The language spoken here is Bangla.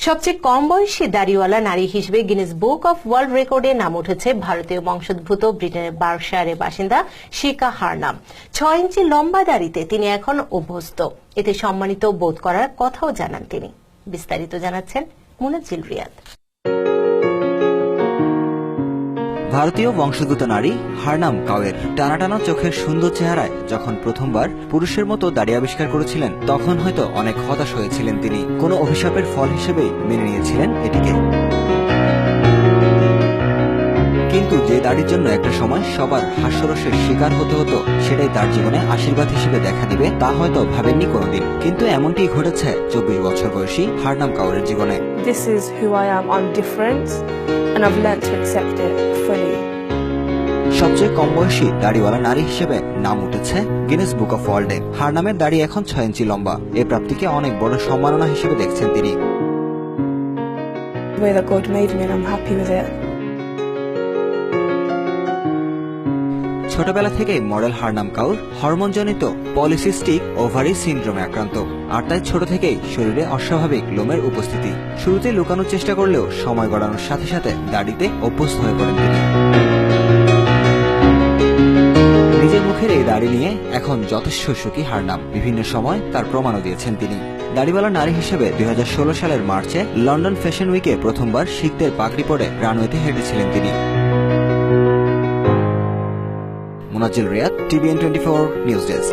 সবচেয়ে কম বয়সী দাড়িওয়ালা নারী হিসেবে গিনেস বুক অব ওয়ার্ল্ড রেকর্ডে নাম উঠেছে ভারতীয় বংশোদ্ভূত ব্রিটেনের বার্কশায়ারের বাসিন্দা শিকা হারনাম। 6 ইঞ্চি লম্বা দাড়িতে তিনি এখন অভ্যস্ত, এতে সম্মানিত বোধ করার কথাও জানান তিনি। বিস্তারিত জানাচ্ছেন মুনাজ্জিল রিয়াদ। ভারতীয় বংশোদ্ভূত নারী হারনাম কাউয়ের টানা টানা চোখের সুন্দর চেহারায় যখন প্রথমবার পুরুষের মতো দাড়ি আবিষ্কার করেছিলেন, তখন হয়তো অনেক হতাশ হয়েছিলেন তিনি। কোনো অভিশাপের ফল হিসেবেই মেনে নিয়েছিলেন এটিকে। কিন্তু যে দাড়ির জন্য একটা সময় সবার হাস্যরসের শিকার হতে হতো, সেটাই তার জীবনে আশীর্বাদ হিসেবে দেখা দিবে তা হয়তো ভাবেননি কোনোদিন। কিন্তু এমনটি ঘটেছে 24 বছর বয়সী হারনাম কাউরের জীবনে। This is who I am. I'm different and I've learned to accept it fully. সবচেয়ে কম বয়সী দাড়িওয়ালা নারী হিসেবে নাম উঠেছে গিনেস বুক অফ ওয়ার্ল্ডে। হারনামের দাড়ি এখন 6 ইঞ্চি লম্বা। এই প্রাপ্তিকে অনেক বড় সম্মাননা হিসেবে দেখছেন তিনি। The way that God made me and I'm happy with it. ছোটবেলা থেকেই মডেল হারনাম কাউর হরমোনজনিত পলিসিস্টিক ওভারি সিনড্রোমে আক্রান্ত, আর তাই ছোট থেকেই শরীরে অস্বাভাবিক লোমের উপস্থিতি। শুরুতে লুকানোর চেষ্টা করলেও সময় গড়ানোর সাথে সাথে দাড়িতে অভ্যস্ত হয়ে পড়েন তিনি। নিজের মুখের এই দাড়ি নিয়ে এখন যথেষ্ট সুখী হারনাম। বিভিন্ন সময় তার প্রমাণও দিয়েছেন তিনি। দাড়িওয়ালা নারী হিসেবে 2016 সালের মার্চে লন্ডন ফ্যাশন উইকে প্রথমবার শিখদের পাগড়ি পরে রানওয়েতে হেঁটেছিলেন তিনি। মুনাজ্জিল রিয়াদ, TVN24 নিউজ ডেস্ক।